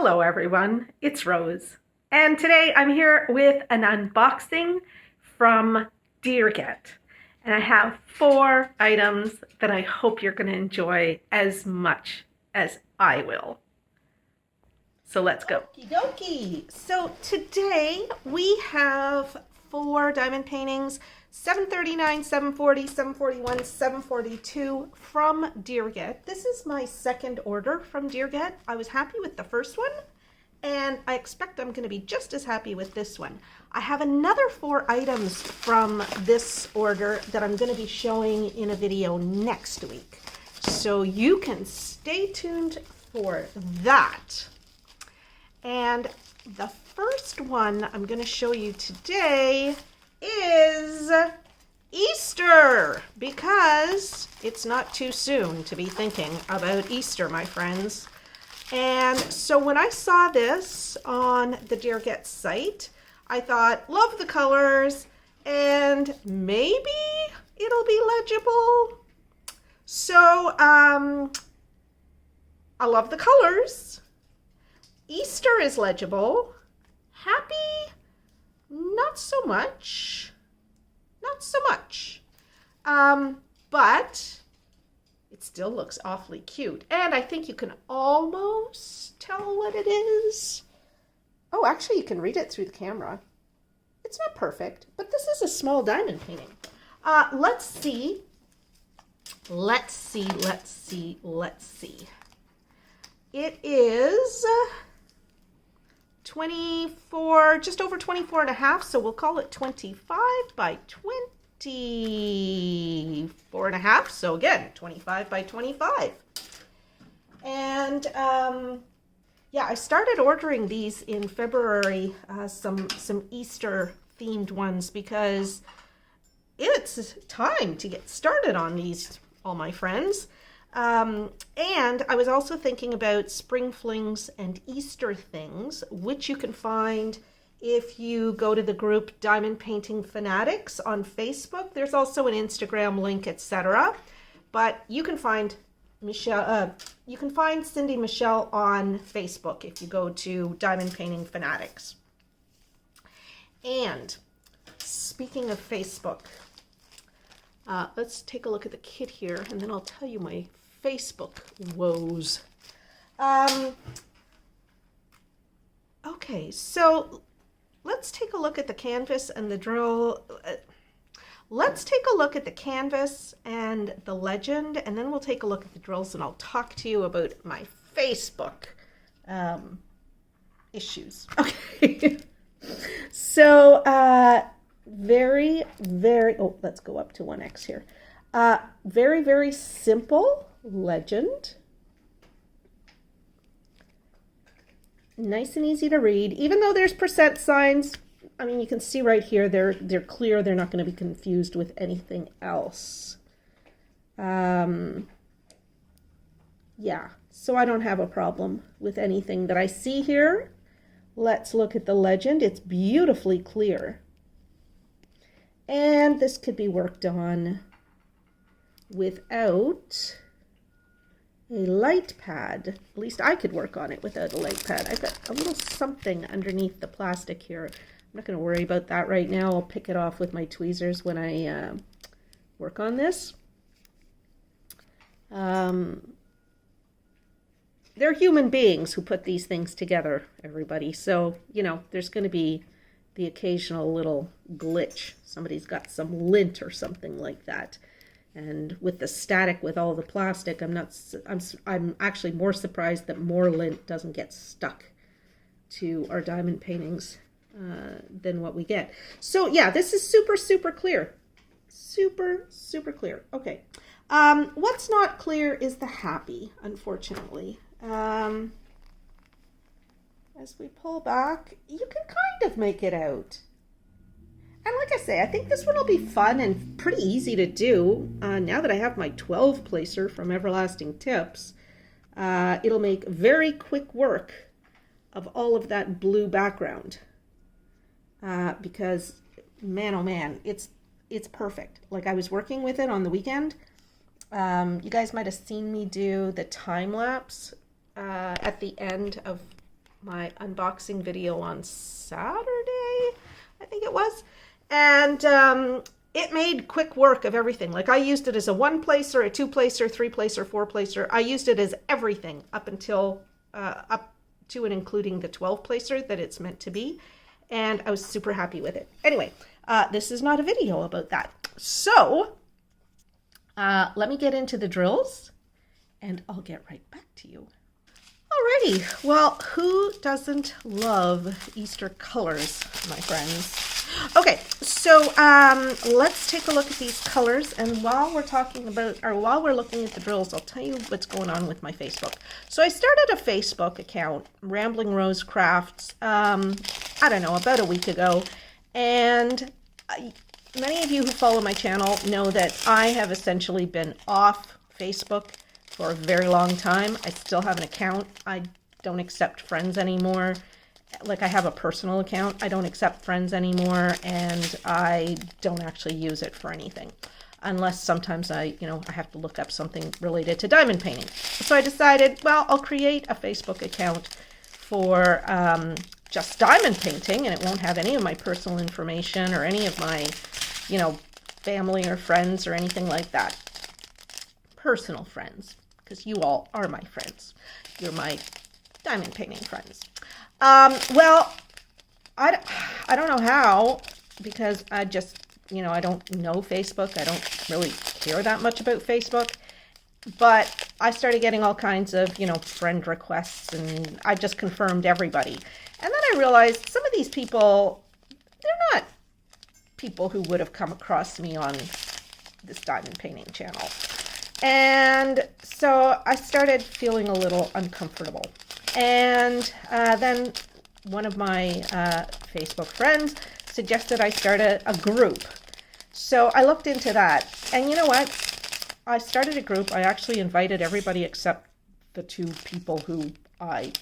Hello everyone, it's Rose, and today I'm here with an unboxing from DearGet, and I have 4 items that I hope you're going to enjoy as much as I will. So let's go. Okie dokie. So today we have 4 diamond paintings, 739, 740, 741, 742 from DearGet. This is my second order from DearGet. I was happy with the first one, and I expect I'm going to be just as happy with this one. I have another 4 items from this order that I'm going to be showing in a video next week. So you can stay tuned for that. And the first one I'm going to show you today is Easter, because it's not too soon to be thinking about Easter, my friends. And so when I saw this on the DearGet site, I thought, love the colors, and maybe it'll be legible. So I love the colors. Easter is legible. Happy, not so much. Not so much. But it still looks awfully cute. And I think you can almost tell what it is. Oh, actually you can read it through the camera. It's not perfect, but this is a small diamond painting. Let's see. Let's see. It is 24, just over 24 and a half, so we'll call it 25 by 24 and a half. So again, 25 by 25. And yeah, I started ordering these in February, some Easter themed ones, because it's time to get started on these, all my friends. And I was also thinking about spring flings and Easter things, which you can find if you go to the group Diamond Painting Fanatics on Facebook. There's also an Instagram link, etc. But you can find Cindy Michelle on Facebook if you go to Diamond Painting Fanatics. And speaking of Facebook, let's take a look at the kit here, and then I'll tell you my Facebook woes. Okay, so let's take a look at the canvas and the drill. Let's take a look at the canvas and the legend, and then we'll take a look at the drills, and I'll talk to you about my Facebook issues. Okay. So, very, oh, let's go up to 1x here. Very, very simple legend. Nice and easy to read, even though there's percent signs. I mean, you can see right here, they're clear. They're not going to be confused with anything else. Yeah, so I don't have a problem with anything that I see here. Let's look at the legend. It's beautifully clear. And this could be worked on without a light pad. At least I could work on it without a light pad. I've got a little something underneath the plastic here. I'm not going to worry about that right now. I'll pick it off with my tweezers when I work on this. They're human beings who put these things together, everybody. So, you know, there's going to be the occasional little glitch. Somebody's got some lint or something like that. And with the static, with all the plastic, I'm actually more surprised that more lint doesn't get stuck to our diamond paintings than what we get. So yeah, this is super, super clear. Super, super clear. Okay. What's not clear is the happy, unfortunately. As we pull back, you can kind of make it out. And like I say, I think this one will be fun and pretty easy to do. Now that I have my 12 placer from Everlasting Tips, it'll make very quick work of all of that blue background. Because, man, oh man, it's perfect. Like, I was working with it on the weekend. You guys might have seen me do the time lapse at the end of my unboxing video on Saturday, I think it was. And it made quick work of everything. Like I used it as a 1-placer, a 2-placer, 3-placer, 4-placer. I used it as everything up until up to and including the 12-placer that it's meant to be. And I was super happy with it. Anyway, this is not a video about that. So let me get into the drills and I'll get right back to you. Alrighty, well, who doesn't love Easter colors, my friends? Okay, so let's take a look at these colors, and while we're talking about, or while we're looking at the drills, I'll tell you what's going on with my Facebook. So I started a Facebook account, Rambling Rose Crafts, I don't know, about a week ago, and many of you who follow my channel know that I have essentially been off Facebook for a very long time. I still have an account. I don't accept friends anymore. Like I have a personal account. I don't accept friends anymore, and I don't actually use it for anything. Unless sometimes I have to look up something related to diamond painting. So I decided, well, I'll create a Facebook account for just diamond painting, and it won't have any of my personal information or any of my, family or friends or anything like that. Personal friends. Because you all are my friends. You're my diamond painting friends. Well, I don't know how, because I just, I don't know Facebook. I don't really care that much about Facebook. But I started getting all kinds of, friend requests, and I just confirmed everybody. And then I realized some of these people, they're not people who would have come across me on this diamond painting channel. And so I started feeling a little uncomfortable. And then one of my Facebook friends suggested I start a group. So I looked into that. And you know what? I started a group. I actually invited everybody except the 2 people who I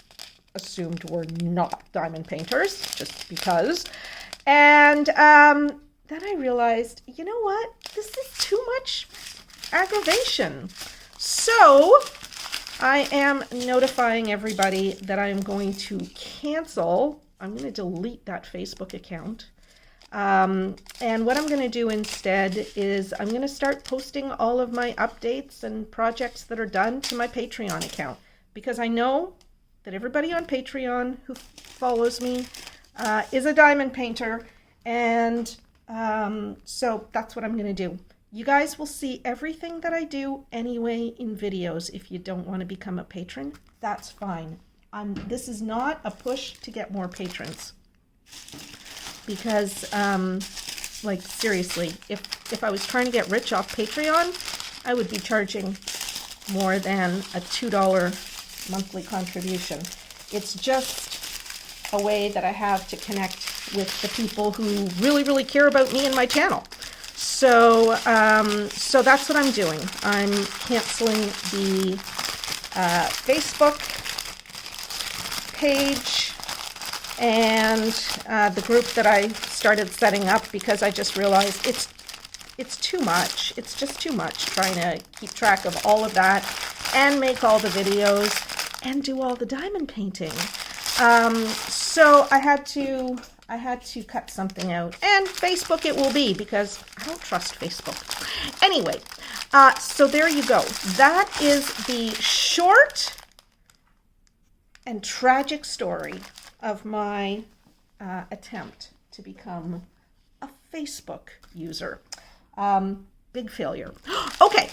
assumed were not diamond painters, just because. And then I realized, you know what? This is too much aggravation. So I am notifying everybody that I am going to cancel. I'm going to delete that Facebook account. And what I'm going to do instead is I'm going to start posting all of my updates and projects that are done to my Patreon account, because I know that everybody on Patreon who follows me is a diamond painter. And so that's what I'm going to do. You guys will see everything that I do anyway in videos. If you don't want to become a patron, that's fine. This is not a push to get more patrons. Because, like, seriously, if I was trying to get rich off Patreon, I would be charging more than a $2 monthly contribution. It's just a way that I have to connect with the people who really, really care about me and my channel. So, so that's what I'm doing. I'm canceling the Facebook page and the group that I started setting up, because I just realized it's too much. It's just too much trying to keep track of all of that and make all the videos and do all the diamond painting. So I had to cut something out, and Facebook it will be, because I don't trust Facebook. Anyway, so there you go. That is the short and tragic story of my attempt to become a Facebook user. Big failure. Okay,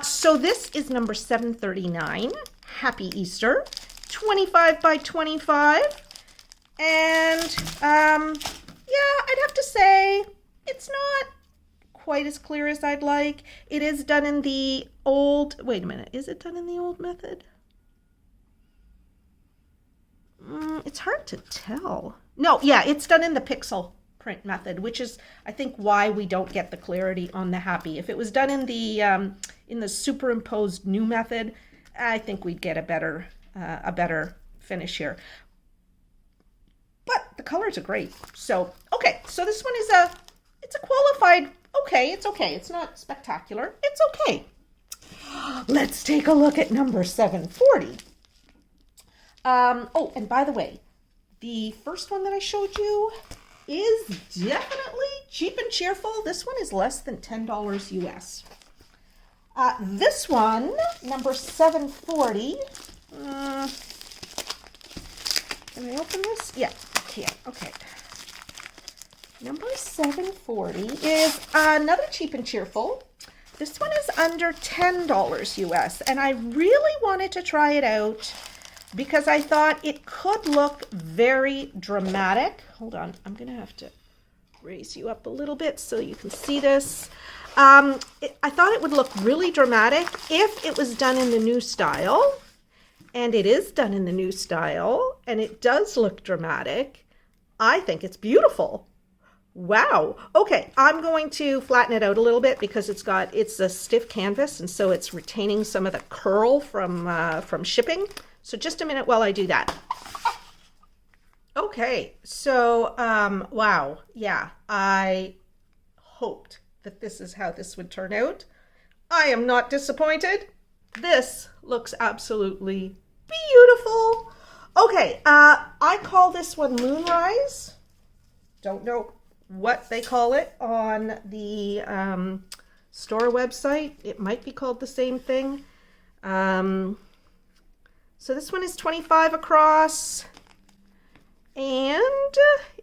so this is number 739. Happy Easter. 25 by 25. And yeah, I'd have to say it's not quite as clear as I'd like. It is done in the old, wait a minute, is it done in the old method? It's hard to tell. No, yeah, it's done in the pixel print method, which is, I think, why we don't get the clarity on the happy. If it was done in the superimposed new method, I think we'd get a better finish here. But the colors are great. So, okay, so this one is it's a qualified, okay, it's okay. It's not spectacular. It's okay. Let's take a look at number 740. Oh, and by the way, the first one that I showed you is definitely cheap and cheerful. This one is less than $10 US. This one, number 740. Can I open this? Yeah, I can. Okay. Number 740 is another cheap and cheerful. This one is under $10 US, and I really wanted to try it out because I thought it could look very dramatic. Hold on, I'm gonna have to raise you up a little bit so you can see this. I thought it would look really dramatic if it was done in the new style, and it is done in the new style, and it does look dramatic. I think it's beautiful. Wow. Okay, I'm going to flatten it out a little bit because it's a stiff canvas, and so it's retaining some of the curl from shipping. So just a minute while I do that. Okay, so wow, yeah, I hoped that this is how this would turn out. I am not disappointed. This looks absolutely beautiful. Okay, I call this one Moonrise. Don't know what they call it on the store website. It might be called the same thing. So this one is 25 across, and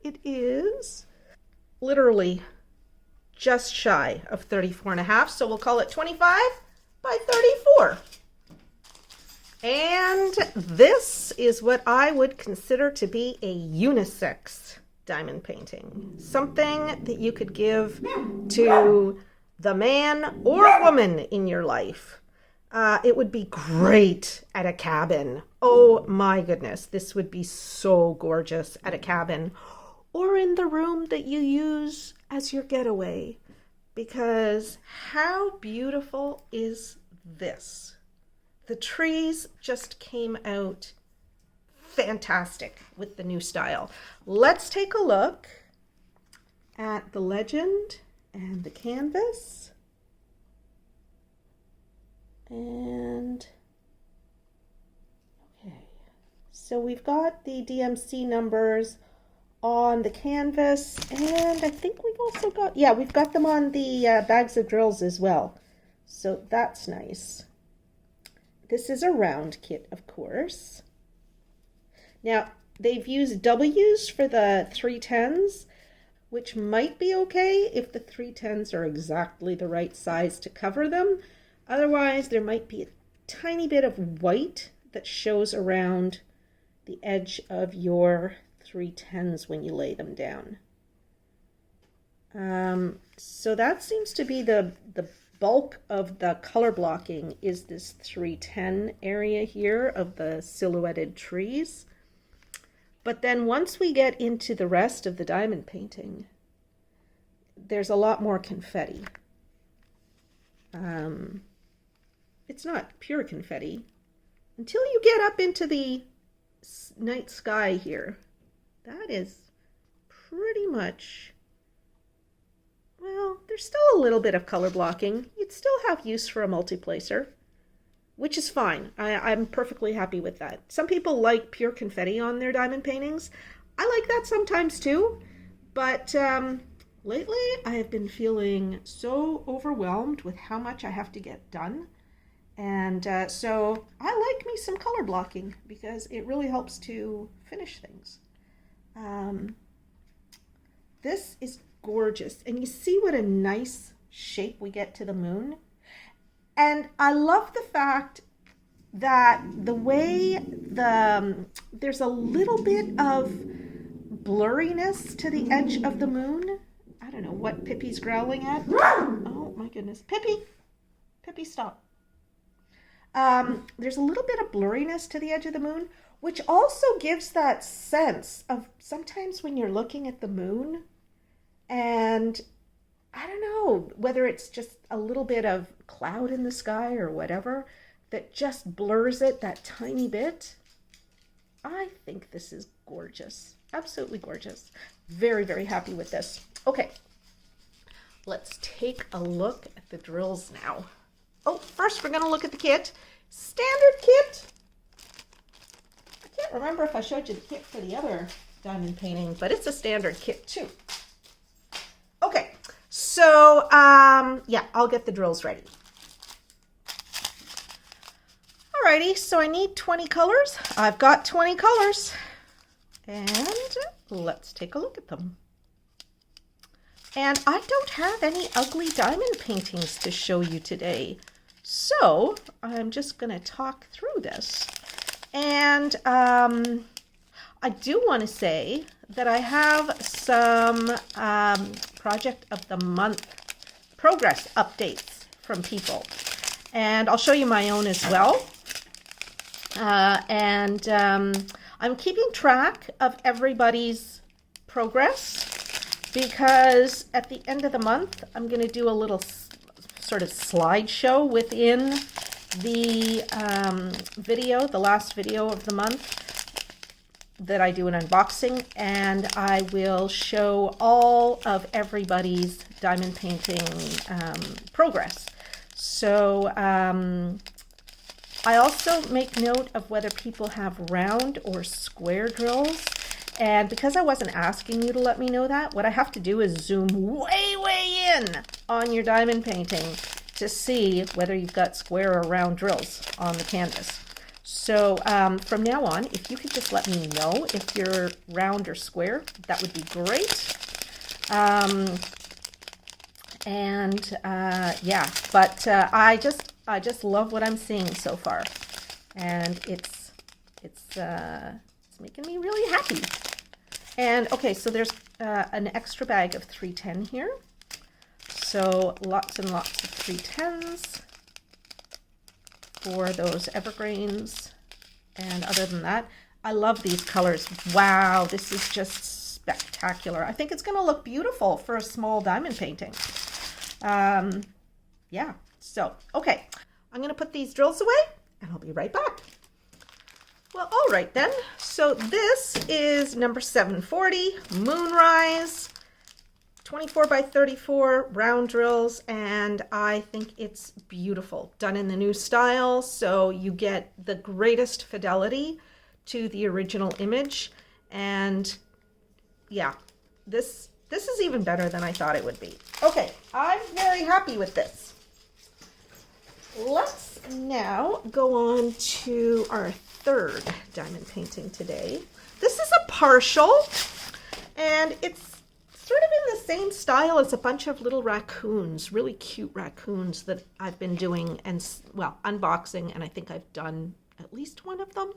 it is literally just shy of 34.5. So we'll call it 25 by 34. And this is what I would consider to be a unisex diamond painting. Something that you could give to the man or woman in your life. It would be great at a cabin. Oh my goodness, this would be so gorgeous at a cabin or in the room that you use as your getaway. Because how beautiful is this? The trees just came out fantastic with the new style. Let's take a look at the legend and the canvas. And okay, so we've got the DMC numbers on the canvas, and I think we've also got, yeah, we've got them on the bags of drills as well. So that's nice. This is a round kit, of course. Now, they've used W's for the 310s, which might be okay if the 310s are exactly the right size to cover them. Otherwise, there might be a tiny bit of white that shows around the edge of your 310s when you lay them down. So that seems to be the bulk of the color blocking is this 310 area here of the silhouetted trees. But then once we get into the rest of the diamond painting, there's a lot more confetti. It's not pure confetti until you get up into the night sky here. That is pretty much, well, there's still a little bit of color blocking. You'd still have use for a multiplacer, which is fine. I'm perfectly happy with that. Some people like pure confetti on their diamond paintings. I like that sometimes too, but lately I have been feeling so overwhelmed with how much I have to get done. And so I like me some color blocking because it really helps to finish things. This is gorgeous, and you see what a nice shape we get to the moon. And I love the fact that the way there's a little bit of blurriness to the edge of the moon. I don't know what Pippi's growling at. Oh my goodness. Pippi, stop. There's a little bit of blurriness to the edge of the moon, which also gives that sense of sometimes when you're looking at the moon and I don't know whether it's just a little bit of cloud in the sky or whatever that just blurs it that tiny bit. I think this is gorgeous. Absolutely gorgeous. Very, very happy with this. Okay, let's take a look at the drills now. Oh, first we're going to look at the kit. Standard kit. I can't remember if I showed you the kit for the other diamond painting, but it's a standard kit too. Okay, so yeah, I'll get the drills ready. Alrighty, so I need 20 colors. I've got 20 colors. And let's take a look at them. And I don't have any ugly diamond paintings to show you today. So I'm just going to talk through this. And I do want to say that I have some Project of the Month progress updates from people. And I'll show you my own as well. I'm keeping track of everybody's progress because at the end of the month, I'm going to do a little sort of slideshow within the video, the last video of the month that I do an unboxing, and I will show all of everybody's diamond painting progress. So I also make note of whether people have round or square drills. And because I wasn't asking you to let me know that, what I have to do is zoom way in on your diamond painting to see whether you've got square or round drills on the canvas. So from now on, if you could just let me know if you're round or square, that would be great. Yeah, but I just love what I'm seeing so far, and it's making me really happy. And okay, so there's an extra bag of 310 here, so lots and lots of 310s for those evergreens. And other than that, I love these colors. Wow, this is just spectacular. I think it's going to look beautiful for a small diamond painting. Yeah. So, okay, I'm going to put these drills away and I'll be right back. Well, all right then. So this is number 740, Moonrise, 24 by 34 round drills, and I think it's beautiful. Done in the new style, so you get the greatest fidelity to the original image. And yeah, this is even better than I thought it would be. Okay, I'm very happy with this. Let's now go on to our third diamond painting today. This is a partial, and it's sort of in the same style as a bunch of little raccoons, really cute raccoons that I've been doing and, well, unboxing, and I think I've done at least one of them.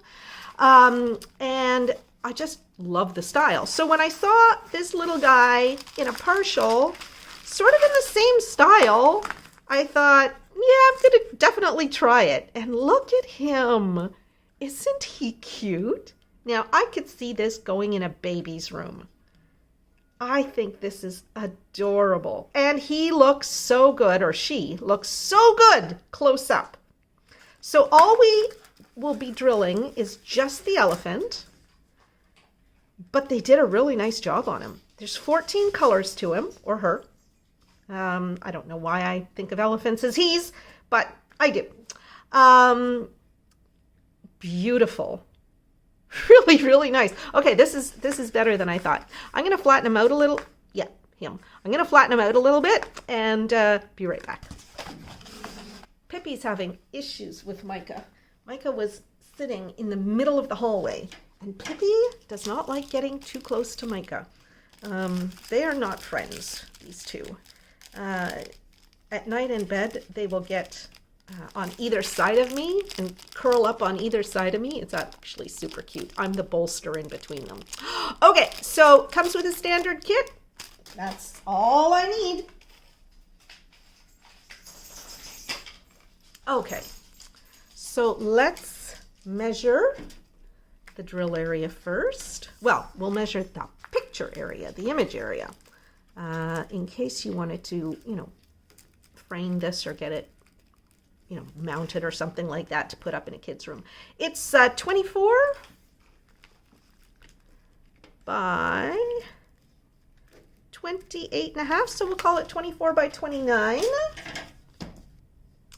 And I just love the style. So when I saw this little guy in a partial, sort of in the same style, I thought, yeah, I'm going to definitely try it. And look at him. Isn't he cute? Now, I could see this going in a baby's room. I think this is adorable. And he looks so good, or she looks so good close up. So all we will be drilling is just the elephant. But they did a really nice job on him. There's 14 colors to him, or her. I don't know why I think of elephants as he's, but I do. Beautiful. Really, really nice. Okay, this is better than I thought. I'm going to flatten him out a little. Yeah, him. I'm going to flatten him out a little bit and be right back. Pippi's having issues with Micah. Micah was sitting in the middle of the hallway, and Pippi does not like getting too close to Micah. They are not friends, these two. At night in bed, they will get on either side of me and curl up on either side of me. It's actually super cute. I'm the bolster in between them. Okay, so comes with a standard kit. That's all I need. Okay, so let's measure the drill area first. Well, we'll measure the picture area, the image area. In case you wanted to, frame this or get it, mounted or something like that to put up in a kid's room. It's 24 by 28 and a half, so we'll call it 24 by 29.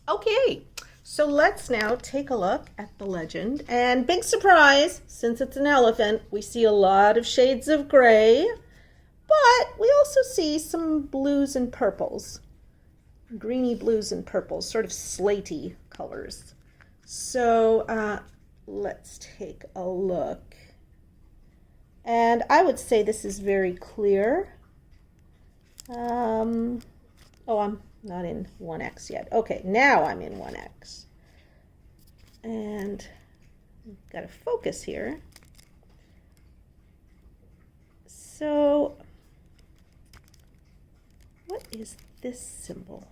Okay, So let's now take a look at the legend. And big surprise, since it's an elephant, we see a lot of shades of gray, but we also see some blues and purples. Greeny blues and purples, sort of slaty colors. So let's take a look. And I would say this is very clear. Oh, I'm not in 1X yet. Okay, now I'm in 1X. And got to focus here. So, what is this symbol?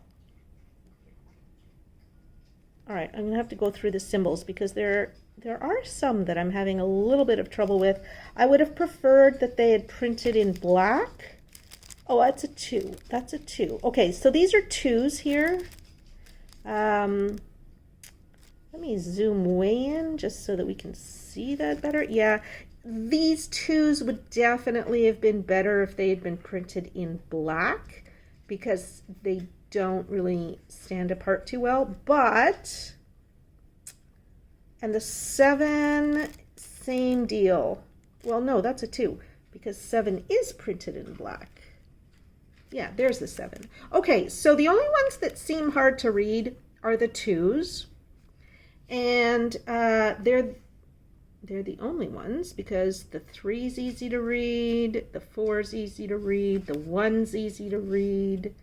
All right, I'm going to have to go through the symbols because there are some that I'm having a little bit of trouble with. I would have preferred that they had printed in black. Oh, that's a 2. That's a 2. Okay, so these are 2s here. Let me zoom way in just so that we can see that better. Yeah, these 2s would definitely have been better if they had been printed in black because they don't really stand apart too well. But, and the 7, same deal. Well, no, that's a 2 because 7 is printed in black. Yeah, there's the 7. Okay, so the only ones that seem hard to read are the 2s. And they're the only ones because the 3's easy to read, the 4's easy to read, the 1's easy to read.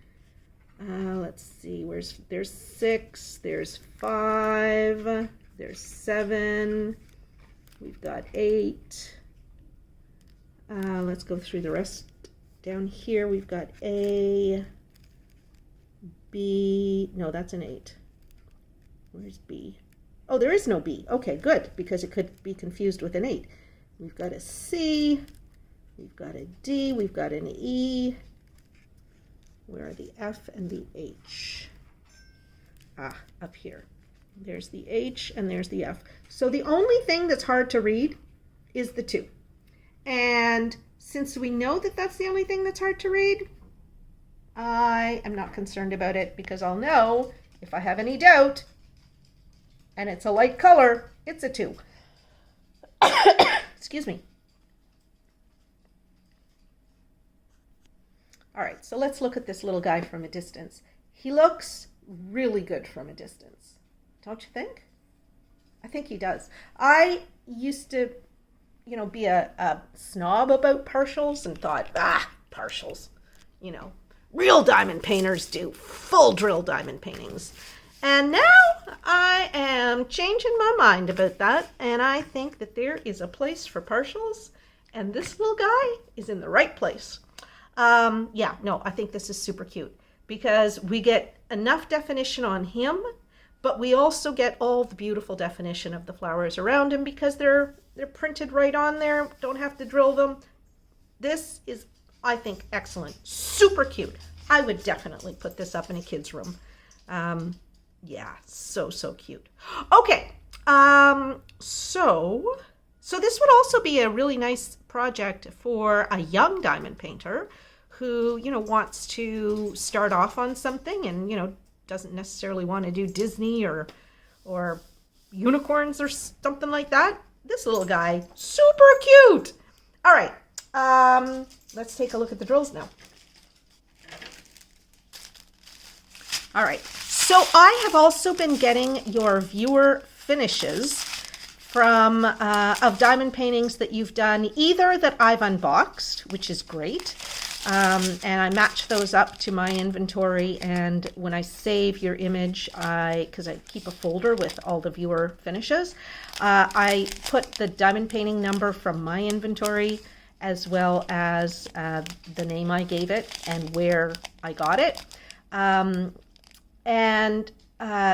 Let's see, there's 6, there's 5, there's 7, we've got 8. Let's go through the rest. Down here we've got A, B, no, that's an 8. Where's B? Oh, there is no B. Okay, good, because it could be confused with an 8. We've got a C, we've got a D, we've got an E. Where are the F and the H? Ah, up here. There's the H and there's the F. So the only thing that's hard to read is the 2. And since we know that that's the only thing that's hard to read, I am not concerned about it because I'll know if I have any doubt and it's a light color, it's a 2. Excuse me. All right, so let's look at this little guy from a distance. He looks really good from a distance. Don't you think? I think he does. I used to be a snob about partials and thought, partials, real diamond painters do full drill diamond paintings. And now I am changing my mind about that, and I think that there is a place for partials, and this little guy is in the right place. Yeah, no, I think this is super cute because we get enough definition on him, but we also get all the beautiful definition of the flowers around him because they're printed right on there. Don't have to drill them. This is, I think, excellent. Super cute. I would definitely put this up in a kid's room. Yeah, so cute. Okay, so this would also be a really nice project for a young diamond painter who, wants to start off on something and, doesn't necessarily want to do Disney or unicorns or something like that. This little guy, super cute. All right, let's take a look at the drills now. All right, so I have also been getting your viewer finishes from of diamond paintings that you've done, either that I've unboxed, which is great, and I match those up to my inventory, and when I save your image, because I keep a folder with all the viewer finishes, I put the diamond painting number from my inventory as well as the name I gave it and where I got it.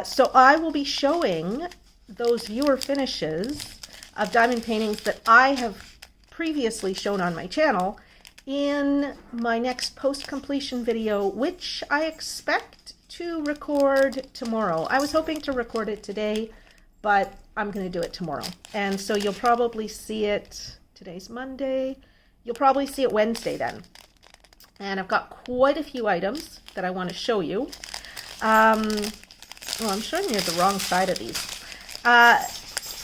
So I will be showing those viewer finishes of diamond paintings that I have previously shown on my channel in my next post-completion video, which I expect to record tomorrow. I was hoping to record it today, but I'm going to do it tomorrow. And so you'll probably see it, today's Monday, you'll probably see it Wednesday then. And I've got quite a few items that I want to show you. Well, I'm showing you the wrong side of these.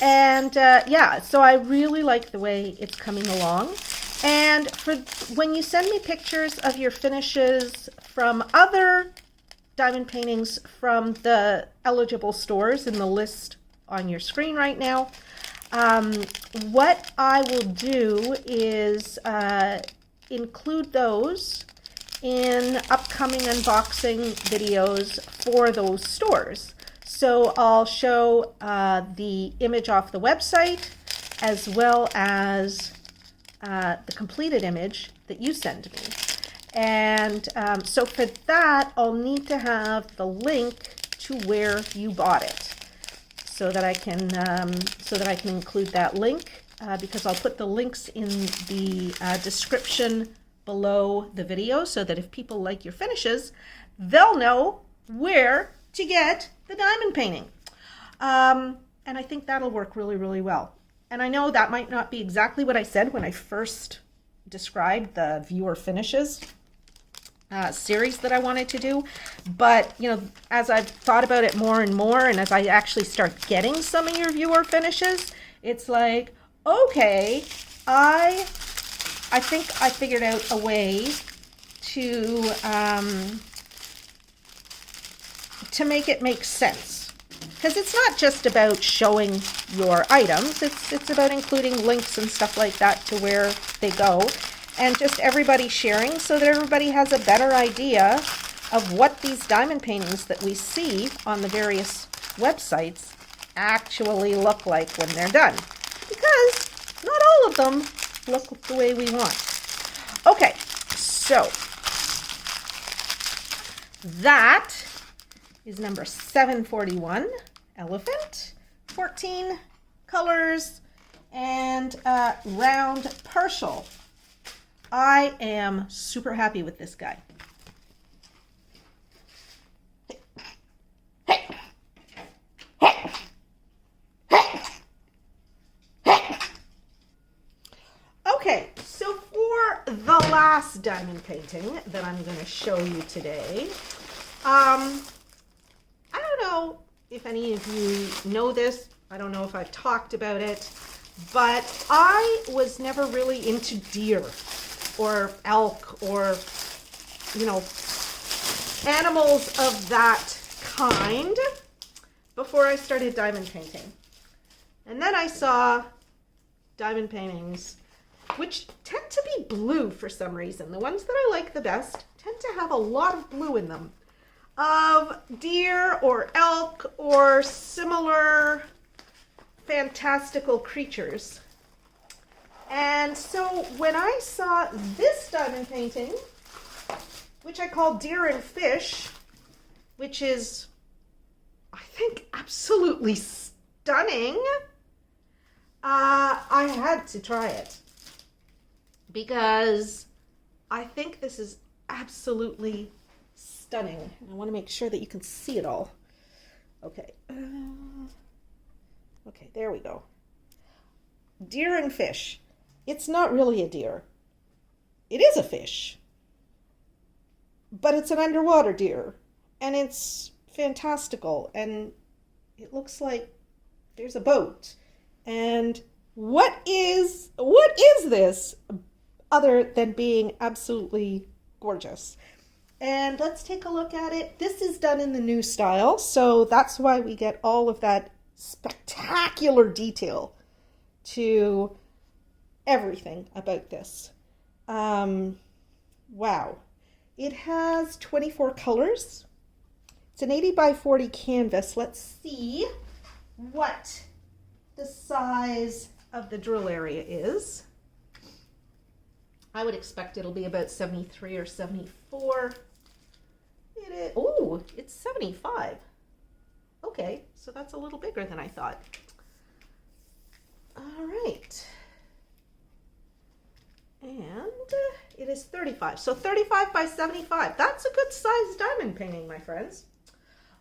Yeah, so I really like the way it's coming along. And for when you send me pictures of your finishes from other diamond paintings from the eligible stores in the list on your screen right now, what I will do is include those in upcoming unboxing videos for those stores. So I'll show the image off the website as well as the completed image that you send me. And so for that, I'll need to have the link to where you bought it, so that I can include that link, because I'll put the links in the description below the video, so that if people like your finishes, they'll know where to get the diamond painting. And I think that'll work really, really well. And I know that might not be exactly what I said when I first described the viewer finishes series that I wanted to do, but you know, as I've thought about it more and more, and as I actually start getting some of your viewer finishes, it's like, okay, I think I figured out a way to make it make sense, because it's not just about showing your items, it's about including links and stuff like that to where they go, and just everybody sharing, so that everybody has a better idea of what these diamond paintings that we see on the various websites actually look like when they're done, because not all of them look the way we want. Okay, so that is number 741, elephant, 14 colors, and round partial. I am super happy with this guy. Okay, so for the last diamond painting that I'm going to show you today, I don't know if any of you know this. I don't know if I've talked about it, but I was never really into deer or elk or, you know, animals of that kind before I started diamond painting. And then I saw diamond paintings which tend to be blue for some reason. The ones that I like the best tend to have a lot of blue in them, of deer or elk or similar fantastical creatures. And so when I saw this diamond painting, which I call Deer and Fish, which is, I think, absolutely stunning, I had to try it, because I think this is absolutely stunning. I want to make sure that you can see it all. Okay. Okay, there we go. Deer and Fish. It's not really a deer. It is a fish, but it's an underwater deer, and it's fantastical, and it looks like there's a boat. And what is this other than being absolutely gorgeous? And let's take a look at it. This is done in the new style, so that's why we get all of that spectacular detail to everything about this. Wow. It has 24 colors. It's an 80 by 40 canvas. Let's see what the size of the drill area is. I would expect it'll be about 73 or 74. It is, oh, it's 75. Okay, so that's a little bigger than I thought. All right. And it is 35. So 35 by 75. That's a good size diamond painting, my friends.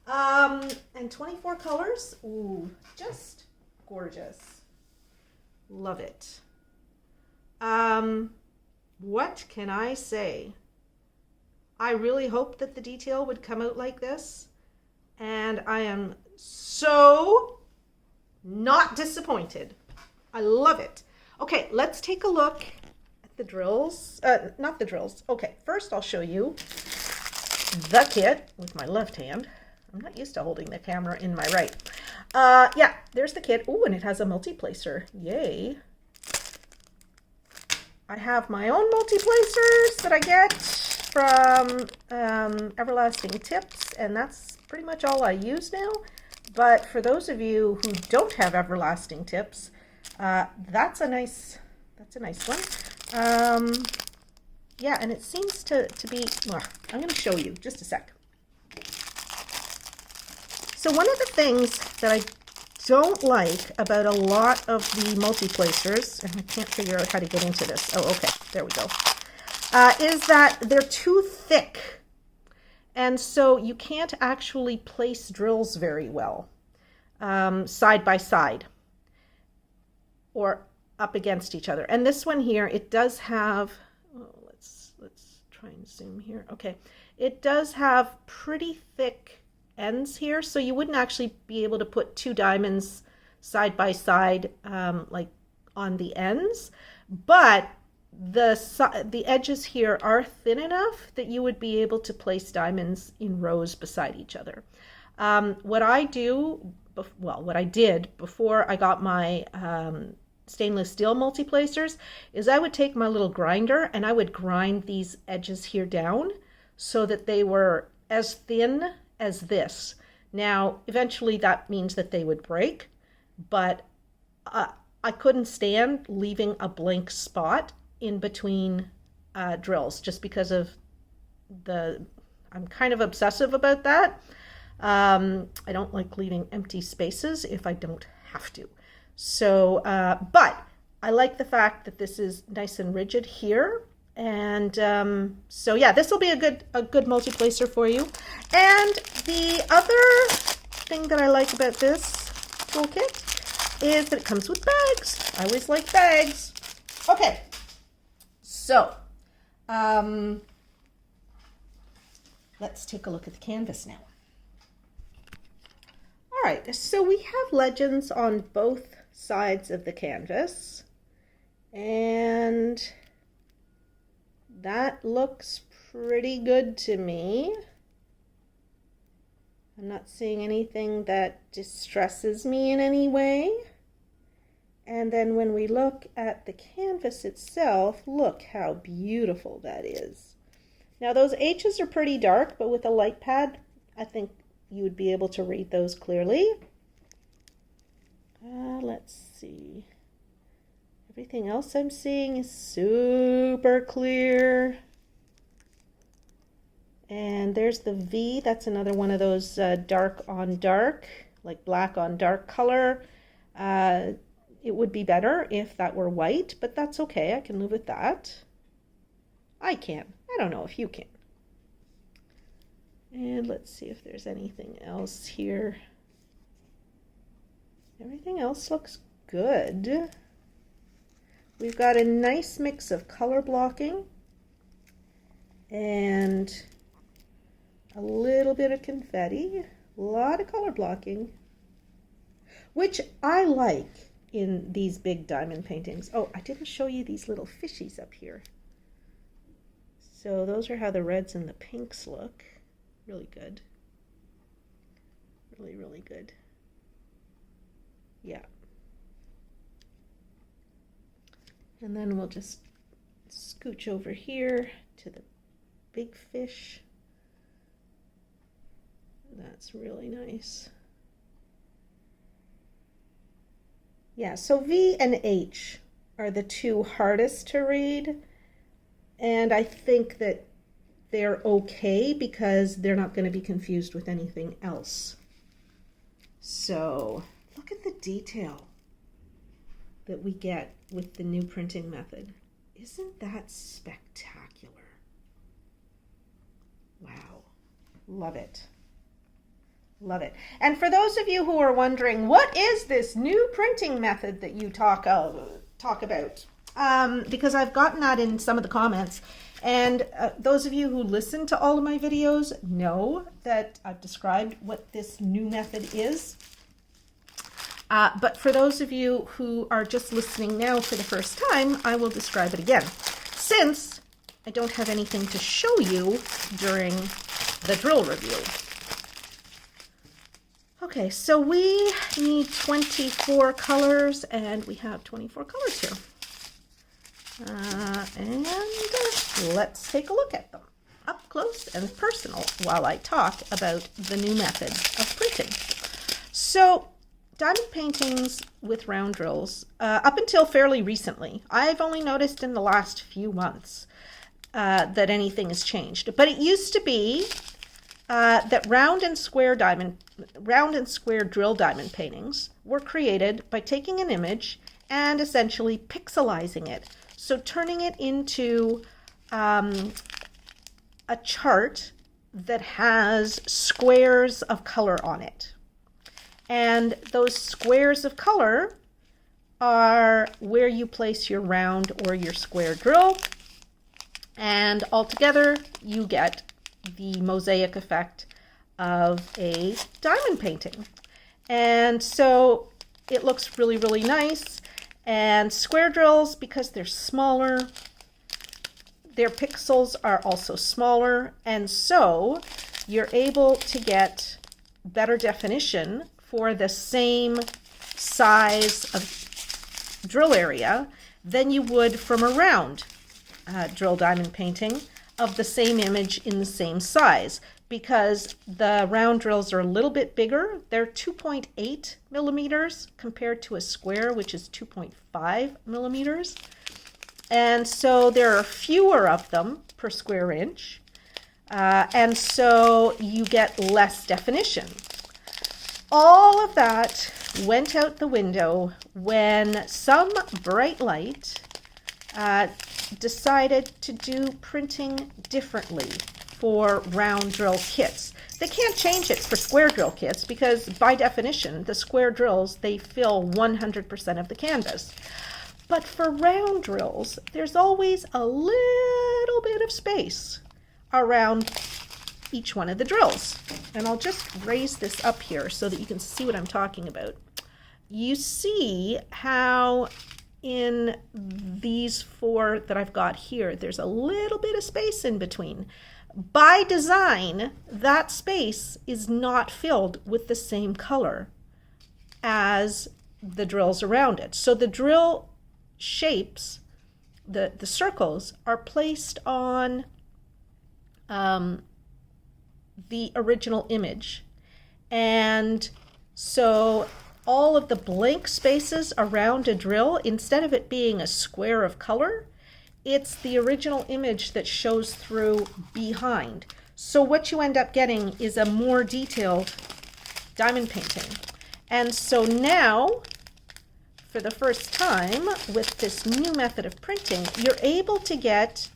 And 24 colors. Ooh, just gorgeous. Love it. What can I say? I really hoped that the detail would come out like this, and I am so not disappointed. I love it. Okay, let's take a look at the drills. Not the drills. Okay, first I'll show you the kit with my left hand. I'm not used to holding the camera in my right. Yeah, there's the kit. Oh, and it has a multi-placer. Yay. I have my own multi-placers that I get from Everlasting Tips, and that's pretty much all I use now. But for those of you who don't have Everlasting Tips, that's a nice one. Yeah, and it seems to be, well, I'm going to show you just a sec. So one of the things that I don't like about a lot of the multi-placers, and I can't figure out how to get into this. Oh, okay, there we go. Is that they're too thick. And so you can't actually place drills very well, side by side or up against each other. And this one here, it does have, oh, let's try and zoom here. Okay, it does have pretty thick ends here, so you wouldn't actually be able to put two diamonds side by side like on the ends, but the edges here are thin enough that you would be able to place diamonds in rows beside each other. What I did before I got my stainless steel multi-placers is I would take my little grinder and I would grind these edges here down so that they were as thin as this. Now, eventually that means that they would break, but I couldn't stand leaving a blank spot in between drills just because of I'm kind of obsessive about that. I don't like leaving empty spaces if I don't have to. So, but I like the fact that this is nice and rigid here. And so yeah, this will be a good multi-placer for you. And the other thing that I like about this toolkit is that it comes with bags. I always like bags. Okay, so let's take a look at the canvas now. All right, so we have legends on both sides of the canvas, and that looks pretty good to me. I'm not seeing anything that distresses me in any way. And then when we look at the canvas itself, look how beautiful that is. Now those H's are pretty dark, but with a light pad, I think you would be able to read those clearly. Let's see. Everything else I'm seeing is super clear. And there's the V. That's another one of those dark on dark, like black on dark color. It would be better if that were white, but that's okay. I can live with that. I can. I don't know if you can. And let's see if there's anything else here. Everything else looks good. We've got a nice mix of color blocking and a little bit of confetti, a lot of color blocking, which I like in these big diamond paintings. Oh, I didn't show you these little fishies up here. So those are how the reds and the pinks look. Really good. Really, really good. Yeah. And then we'll just scooch over here to the big fish. That's really nice. Yeah, so V and H are the two hardest to read. And I think that they're okay because they're not going to be confused with anything else. So look at the detail that we get with the new printing method. Isn't that spectacular? Wow, love it. Love it. And for those of you who are wondering, what is this new printing method that you talk about? Because I've gotten that in some of the comments, And those of you who listen to all of my videos know that I've described what this new method is. But for those of you who are just listening now for the first time, I will describe it again, since I don't have anything to show you during the drill review. Okay, so we need 24 colors, and we have 24 colors here. And let's take a look at them up close and personal while I talk about the new method of printing. So diamond paintings with round drills, up until fairly recently, I've only noticed in the last few months that anything has changed. But it used to be that round and square drill diamond paintings were created by taking an image and essentially pixelizing it. So turning it into a chart that has squares of color on it. And those squares of color are where you place your round or your square drill. And altogether, you get the mosaic effect of a diamond painting. And so it looks really, really nice. And square drills, because they're smaller, their pixels are also smaller, and so you're able to get better definition for the same size of drill area than you would from a round drill diamond painting of the same image in the same size, because the round drills are a little bit bigger. They're 2.8 millimeters compared to a square, which is 2.5 millimeters. And so there are fewer of them per square inch. And so you get less definition. All of that went out the window when some bright light decided to do printing differently for round drill kits. They can't change it for square drill kits because by definition, the square drills, they fill 100% of the canvas. But for round drills, there's always a little bit of space around each one of the drills. And I'll just raise this up here so that you can see what I'm talking about. You see how in these four that I've got here, there's a little bit of space in between. By design, that space is not filled with the same color as the drills around it. So the drill shapes, the circles, are placed on the original image. And so all of the blank spaces around a drill, instead of it being a square of color, it's the original image that shows through behind. So what you end up getting is a more detailed diamond painting. And so now, for the first time with this new method of printing, you're able to get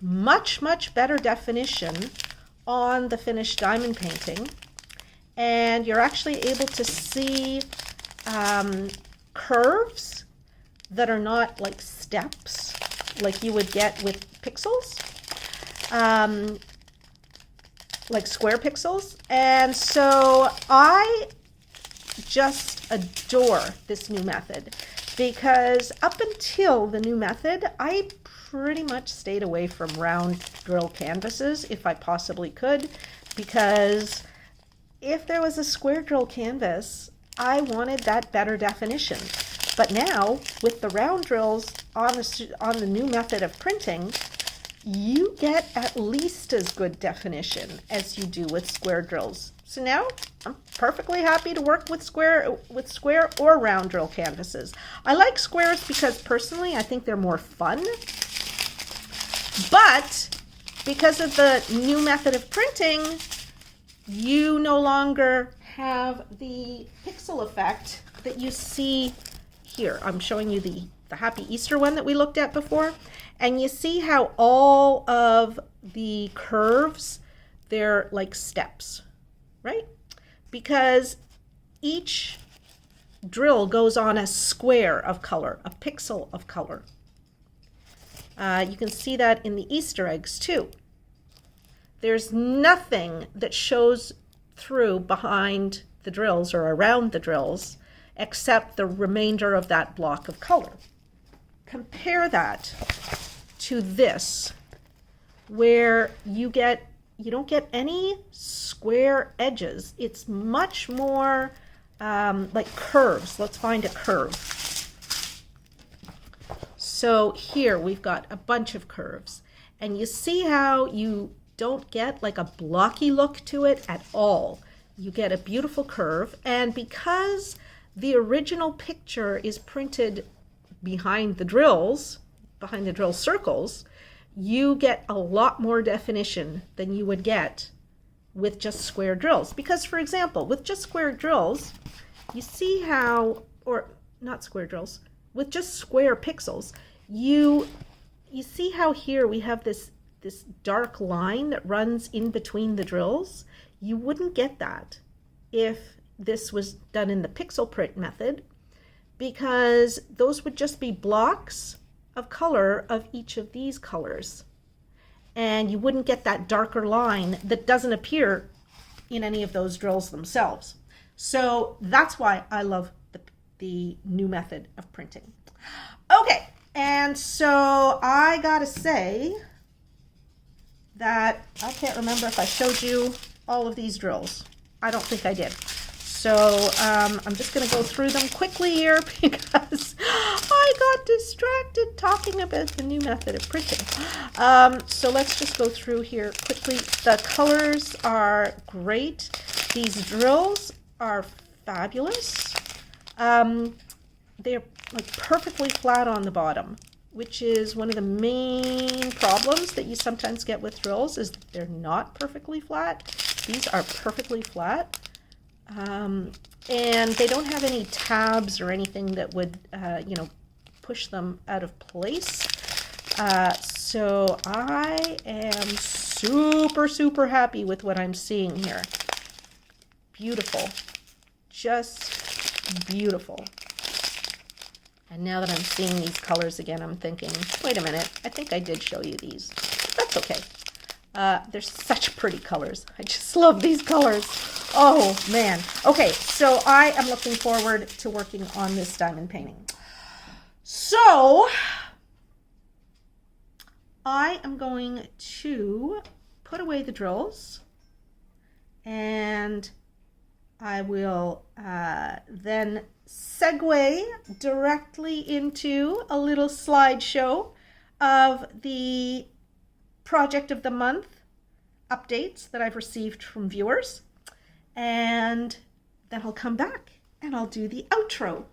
much, much better definition on the finished diamond painting. And you're actually able to see curves that are not like steps like you would get with pixels, like square pixels. And so I just adore this new method because up until the new method, I pretty much stayed away from round drill canvases if I possibly could, because if there was a square drill canvas, I wanted that better definition. But now, with the round drills on the new method of printing, you get at least as good definition as you do with square drills. So now, I'm perfectly happy to work with square or round drill canvases. I like squares because personally, I think they're more fun. But because of the new method of printing, you no longer have the pixel effect that you see here. I'm showing you the Happy Easter one that we looked at before. And you see how all of the curves, they're like steps, right? Because each drill goes on a square of color, a pixel of color. You can see that in the Easter eggs too. There's nothing that shows through behind the drills or around the drills except the remainder of that block of color. Compare that to this, where you don't get any square edges. It's much more like curves. Let's find a curve. So here we've got a bunch of curves, and you see how you don't get like a blocky look to it at all. You get a beautiful curve, and because the original picture is printed behind the drill circles, you get a lot more definition than you would get with just square drills. Because, for example, with just square drills, you see how, or not square drills, with just square pixels, you see how here we have this dark line that runs in between the drills. You wouldn't get that if this was done in the pixel print method, because those would just be blocks of color of each of these colors. And you wouldn't get that darker line that doesn't appear in any of those drills themselves. So that's why I love the new method of printing. Okay, and so I gotta say that I can't remember if I showed you all of these drills. I don't think I did. So I'm just going to go through them quickly here because I got distracted talking about the new method of printing. So let's just go through here quickly. The colors are great. These drills are fabulous. They're like perfectly flat on the bottom, which is one of the main problems that you sometimes get with drills, is that they're not perfectly flat. These are perfectly flat. And they don't have any tabs or anything that would, push them out of place. So I am super, super happy with what I'm seeing here. Beautiful. Just beautiful. And now that I'm seeing these colors again, I'm thinking, wait a minute, I think I did show you these. That's okay. They're such pretty colors. I just love these colors. Oh, man. Okay, so I am looking forward to working on this diamond painting. So I am going to put away the drills, and I will then segue directly into a little slideshow of the project of the month updates that I've received from viewers, and then I'll come back and I'll do the outro.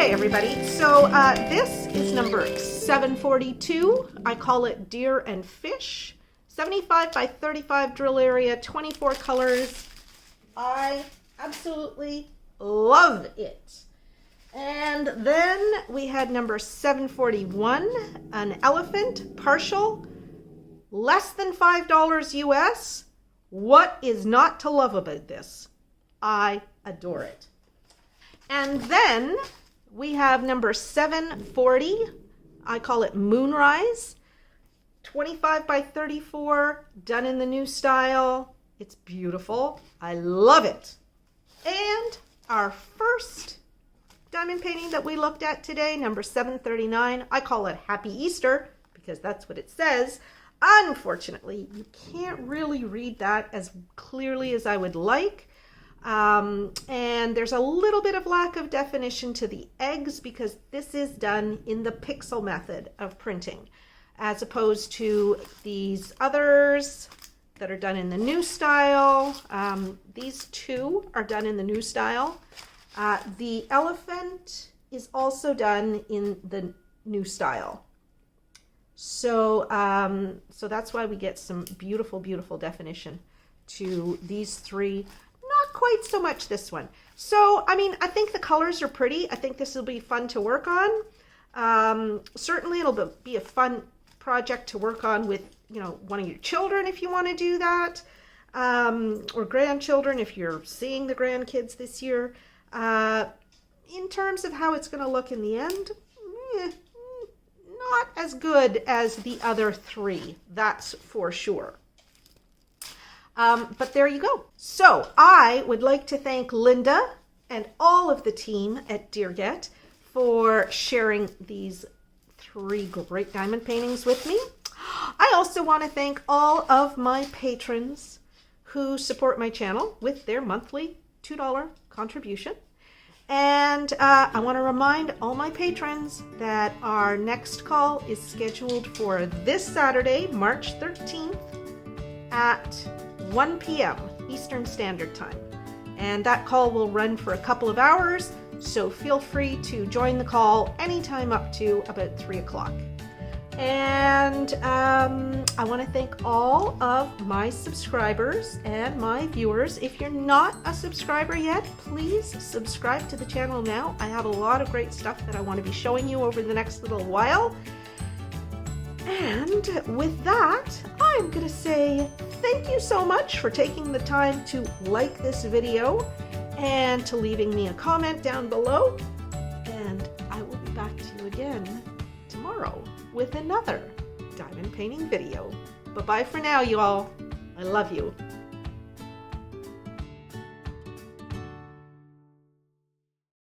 Everybody, so this is number 742. I call it Deer and Fish. 75 by 35 drill area, 24 colors. I absolutely love it. And then we had number 741, an elephant, partial, less than $5 US. What is not to love about this? I adore it. And then we have number 740, I call it Moonrise, 25 by 34, done in the new style. It's beautiful. I love it. And our first diamond painting that we looked at today, number 739, I call it Happy Easter because that's what it says. Unfortunately, you can't really read that as clearly as I would like. And there's a little bit of lack of definition to the eggs because this is done in the pixel method of printing, as opposed to these others that are done in the new style. These two are done in the new style. The elephant is also done in the new style. So, so that's why we get some beautiful, beautiful definition to these three. Not quite so much this one. So, I mean, I think the colors are pretty. I think this will be fun to work on. Certainly it'll be a fun project to work on with, you know, one of your children if you want to do that, or grandchildren if you're seeing the grandkids this year. In terms of how it's going to look in the end, not as good as the other three, that's for sure. But there you go. So I would like to thank Linda and all of the team at DearGet for sharing these three great diamond paintings with me. I also want to thank all of my patrons who support my channel with their monthly $2 contribution. And I want to remind all my patrons that our next call is scheduled for this Saturday, March 13th at 1 p.m. Eastern Standard Time. And that call will run for a couple of hours, so feel free to join the call anytime up to about 3 o'clock. And I want to thank all of my subscribers and my viewers. If you're not a subscriber yet, please subscribe to the channel now. I have a lot of great stuff that I want to be showing you over the next little while. And with that, I'm going to say thank you so much for taking the time to like this video and to leaving me a comment down below. And I will be back to you again tomorrow with another diamond painting video. Bye-bye for now, you all. I love you.